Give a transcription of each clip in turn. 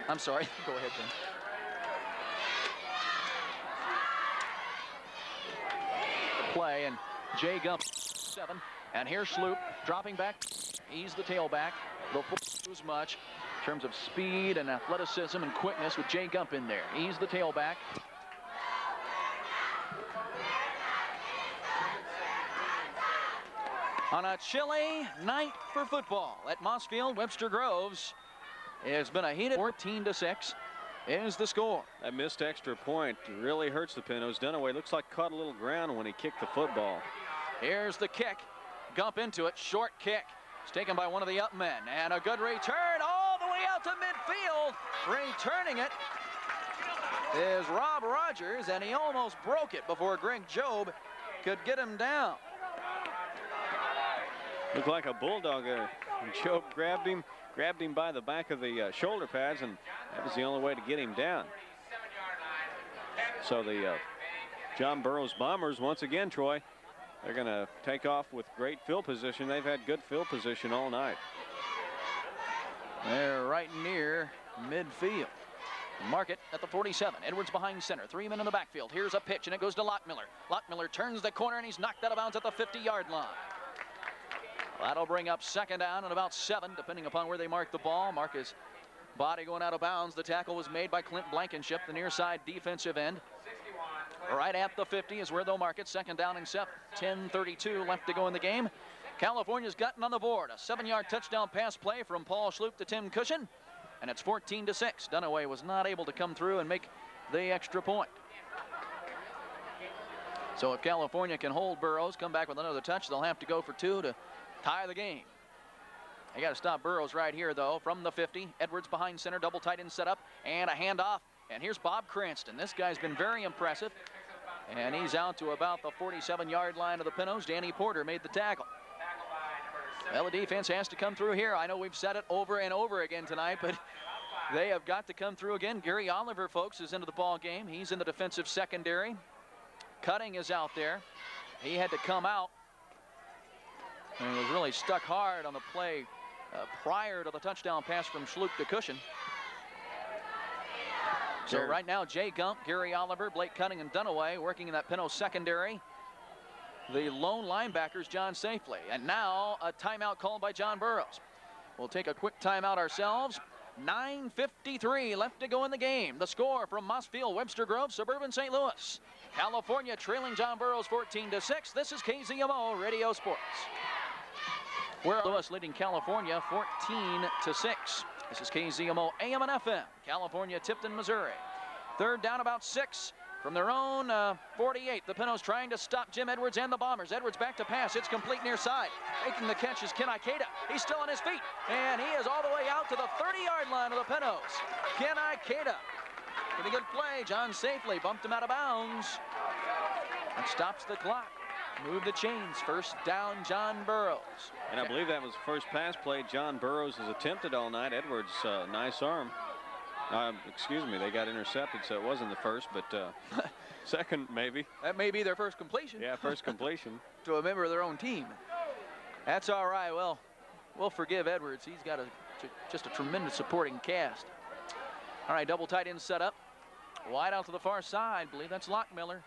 I'm sorry. Go ahead, Jim. The play, and Jay Gump 7. And here's Sloop dropping back. He's the tailback. They'll lose much in terms of speed and athleticism and quickness with Jay Gump in there. He's the tailback. On a chilly night for football at Mossfield, Webster Groves, it's been a heated 14-6 is the score. That missed extra point really hurts the Pintos. Dunaway looks like caught a little ground when he kicked the football. Here's the kick. Gump into it. Short kick. It's taken by one of the up men. And a good return all the way out to midfield. Returning it is Rob Rogers, and he almost broke it before Greg Jobe could get him down. Looked like a bulldog there. And Jobe grabbed him by the back of the shoulder pads, and that was the only way to get him down. So the John Burroughs Bombers, once again, Troy, they're going to take off with great field position. They've had good field position all night. They're right near midfield. Mark it at the 47. Edwards behind center. 3 men in the backfield. Here's a pitch, and it goes to Lockmiller. Lockmiller turns the corner, and he's knocked out of bounds at the 50-yard line. That'll bring up second down and about 7, depending upon where they mark the ball. Mark his body going out of bounds. The tackle was made by Clint Blankenship, the near side defensive end. Right at the 50 is where they'll mark it. Second down and 7. 10:32 left to go in the game. California's gotten on the board. A 7-yard touchdown pass play from Paul Sloop to Tim Cushion. And it's 14-6. Dunaway was not able to come through and make the extra point. So if California can hold Burroughs, come back with another touch, they'll have to go for 2 to tie the game. They got to stop Burroughs right here, though, from the 50. Edwards behind center, double tight end set up, and a handoff. And here's Bob Cranston. This guy's been very impressive. And he's out to about the 47-yard line of the Pintos. Danny Porter made the tackle. Well, the defense has to come through here. I know we've said it over and over again tonight, but they have got to come through again. Gary Oliver, folks, is into the ball game. He's in the defensive secondary. Cutting is out there. He had to come out. And he was really stuck hard on the play prior to the touchdown pass from Sloop to Cushion. So right now, Jay Gump, Gary Oliver, Blake Cutting, and Dunaway working in that Pinto secondary. The lone linebackers, John Safely. And now a timeout called by John Burroughs. We'll take a quick timeout ourselves. 9:53 left to go in the game. The score from Mossfield, Webster Grove, suburban St. Louis. California trailing John Burroughs 14-6. This is KZMO Radio Sports. We're Louis leading California 14-6. This is KZMO AM and FM, California, Tipton, Missouri. Third down, about 6 from their own 48. The Pintos trying to stop Jim Edwards and the Bombers. Edwards back to pass. It's complete near side. Making the catch is Ken Ikeda. He's still on his feet, and he is all the way out to the 30-yard line of the Pintos. Ken Ikeda. Pretty good play. John Safely bumped him out of bounds and stops the clock. Move the chains. First down, John Burroughs. And I believe that was the first pass play John Burroughs has attempted all night. Edwards, nice arm. Excuse me, they got intercepted, so it wasn't the first, but second maybe. That may be their first completion. Yeah, first completion. To a member of their own team. That's all right. Well, we'll forgive Edwards. He's got just a tremendous supporting cast. All right, double tight end set up. Wide out to the far side. Believe that's Lockmiller.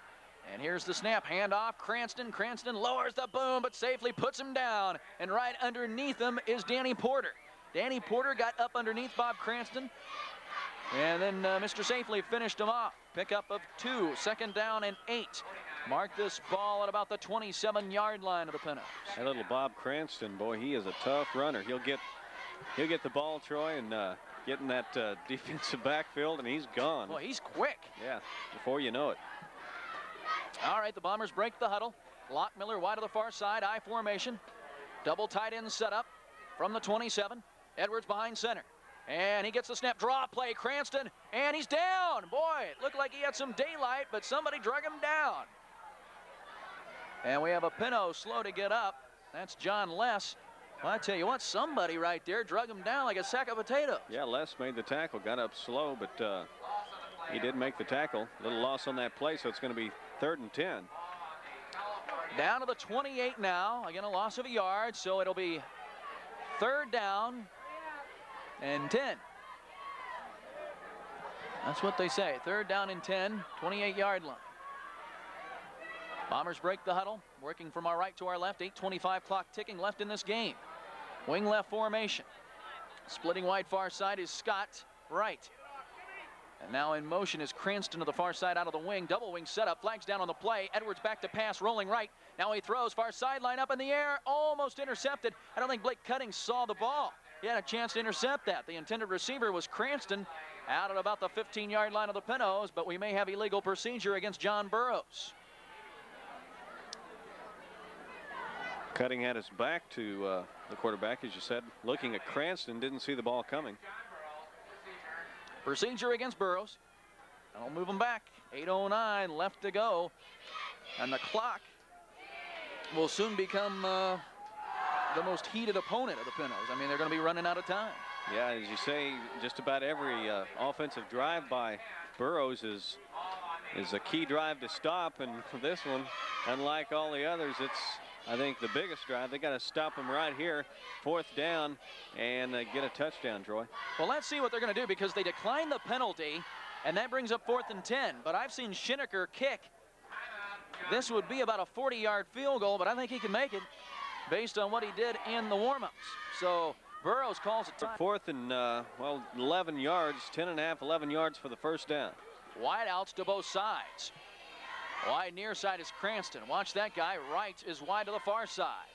And here's the snap, handoff, Cranston. Cranston lowers the boom, but safely puts him down. And right underneath him is Danny Porter. Danny Porter got up underneath Bob Cranston. And then Mr. Safely finished him off. Pickup of 2, second down and 8. Mark this ball at about the 27-yard line of the Pintos. That little Bob Cranston, boy, he is a tough runner. He'll get the ball, Troy, and get in that defensive backfield, and he's gone. Boy, he's quick. Yeah, before you know it. All right, the Bombers break the huddle. Lockmiller wide to the far side, I formation. Double tight end set up from the 27. Edwards behind center. And he gets the snap, draw play, Cranston, and he's down. Boy, it looked like he had some daylight, but somebody drug him down. And we have a Pinto slow to get up. That's John Les. Well, I tell you what, somebody right there drug him down like a sack of potatoes. Yeah, Les made the tackle, got up slow, but he did make the tackle. Little loss on that play, so it's going to be 3rd and 10. Down to the 28 now. Again, a loss of a yard, so it'll be 3rd down and 10. That's what they say. 3rd down and 10, 28-yard line. Bombers break the huddle, working from our right to our left. 8:25 clock ticking left in this game. Wing left formation. Splitting wide far side is Scott right. And now in motion is Cranston to the far side out of the wing. Double wing setup. Flags down on the play. Edwards back to pass, rolling right. Now he throws far sideline up in the air. Almost intercepted. I don't think Blake Cutting saw the ball. He had a chance to intercept that. The intended receiver was Cranston out at about the 15-yard line of the Pintos, but we may have illegal procedure against John Burroughs. Cutting had his back to the quarterback, as you said. Looking at Cranston, didn't see the ball coming. Procedure against Burroughs. I'll move him back. 8:09 left to go. And the clock will soon become the most heated opponent of the Pintos. I mean, they're going to be running out of time. Yeah, as you say, just about every offensive drive by Burroughs is a key drive to stop. And for this one, unlike all the others, it's, I think, the biggest drive. They got to stop him right here, 4th down, and get a touchdown, Troy. Well, let's see what they're going to do, because they declined the penalty, and that brings up 4th and 10. But I've seen Schineker kick. This would be about a 40-yard field goal, but I think he can make it based on what he did in the warm-ups. So Burroughs calls it time. 4th and, well, 11 yards, 10.5, 11 yards for the 1st down. Wide outs to both sides. Wide near side is Cranston. Watch that guy. Right is wide to the far side.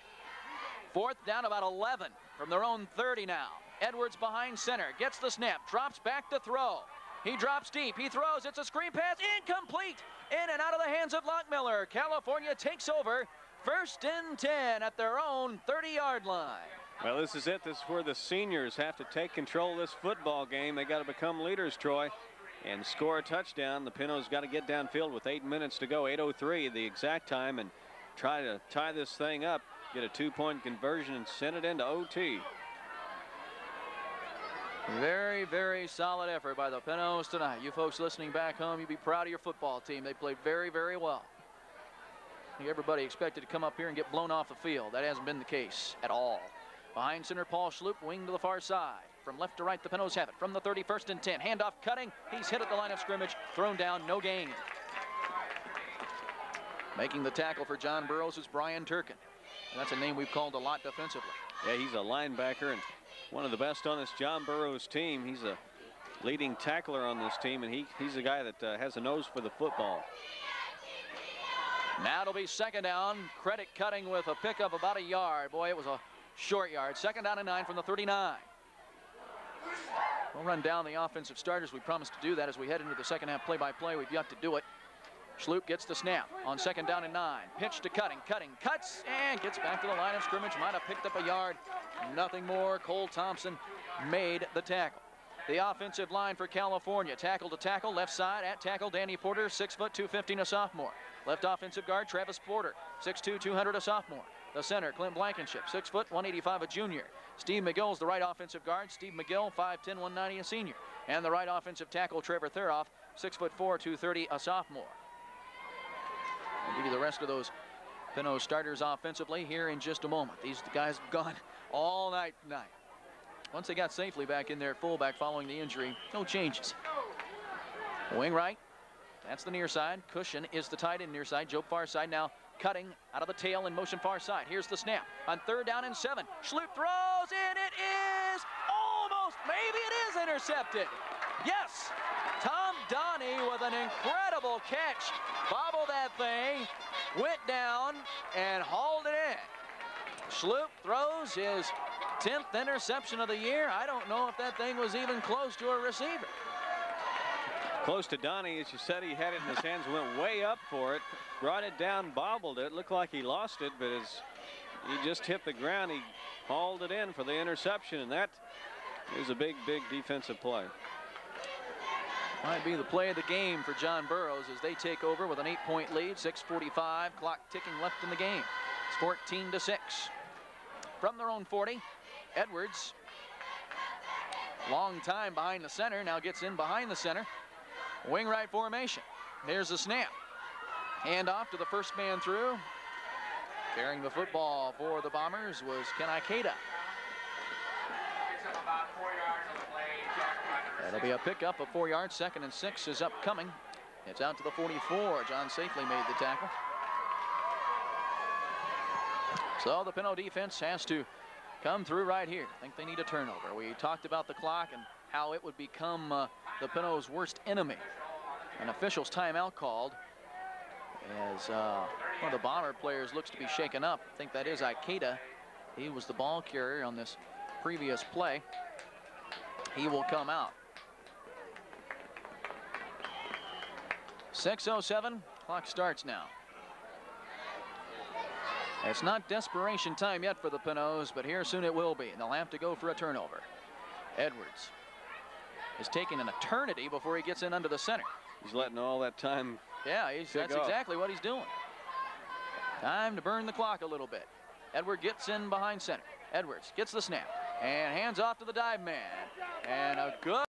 4th down, about 11 from their own 30 now. Edwards behind center. Gets the snap. Drops back to throw. He drops deep. He throws. It's a screen pass. Incomplete. In and out of the hands of Lockmiller. California takes over. 1st and 10 at their own 30-yard line. Well, this is it. This is where the seniors have to take control of this football game. They got to become leaders, Troy, and score a touchdown. The Pintos got to get downfield with 8 minutes to go. 8:03 the exact time, and try to tie this thing up, get a 2-point conversion, and send it into OT. Very, very solid effort by the Pintos tonight. You folks listening back home, you'd be proud of your football team. They played very, very well. I think everybody expected to come up here and get blown off the field. That hasn't been the case at all. Behind center, Paul Schloop, wing to the far side. From left to right, the Pintos have it. From the 31st and 10, handoff Cutting. He's hit at the line of scrimmage, thrown down, no gain. Making the tackle for John Burroughs is Brian Turkin. And that's a name we've called a lot defensively. Yeah, he's a linebacker and one of the best on this John Burroughs team. He's a leading tackler on this team, and he's a guy that has a nose for the football. Now it'll be 2nd down. Credit Cutting with a pickup about a yard. Boy, it was a short yard. 2nd down and 9 from the 39. We'll run down the offensive starters. We promised to do that as we head into the second half play-by-play. We've yet to do it. Schloop gets the snap on 2nd down and 9. Pitch to Cutting. Cutting cuts and gets back to the line of scrimmage. Might have picked up a yard. Nothing more. Cole Thompson made the tackle. The offensive line for California. Tackle to tackle. Left side at tackle, Danny Porter, 6 foot 215, a sophomore. Left offensive guard, Travis Porter, 6'2", 200, a sophomore. The center, Clint Blankenship, 6 foot 185, a junior. Steve McGill's the right offensive guard. Steve McGill, 5'10", 190, a senior. And the right offensive tackle, Trevor Theroff, 6 foot 4, 230, a sophomore. I'll give you the rest of those Pintos starters offensively here in just a moment. These guys have gone all night tonight. Once they got safely back in there at fullback following the injury, no changes. Wing right, that's the near side. Cushion is the tight end near side. Joe far side now. Cutting out of the tail in motion far side. Here's the snap on 3rd down and 7. Schloop throws, and it is almost, maybe it is intercepted. Yes, Tom Donnie with an incredible catch. Bobbled that thing, went down, and hauled it in. Schloop throws his 10th interception of the year. I don't know if that thing was even close to a receiver. Close to Donnie, as you said, he had it in his hands, went way up for it, brought it down, bobbled it. Looked like he lost it, but as he just hit the ground, he hauled it in for the interception, and that is a big, big defensive play. Might be the play of the game for John Burroughs as they take over with an 8-point lead. 6:45, clock ticking left in the game. It's 14-6. From their own 40, Edwards, long time behind the center, now gets in behind the center. Wing right formation. There's the snap. Hand off to the first man through. Carrying the football for the Bombers was Ken Ikeda. At It'll be a pickup of 4 yards. 2nd and 6 is upcoming. It's out to the 44. John Safely made the tackle. So the Pinot defense has to come through right here. I think they need a turnover. We talked about the clock and how it would become the Pinot's worst enemy. An official's timeout called as one of the Bomber players looks to be shaken up. I think that is Ikeda. He was the ball carrier on this previous play. He will come out. 6:07, clock starts now. It's not desperation time yet for the Pinots, but here soon it will be. And they'll have to go for a turnover. Edwards is taking an eternity before he gets in under the center. He's letting all that time. Yeah, that's exactly what he's doing. Time to burn the clock a little bit. Edwards gets in behind center. Edwards gets the snap and hands off to the dive man. And a good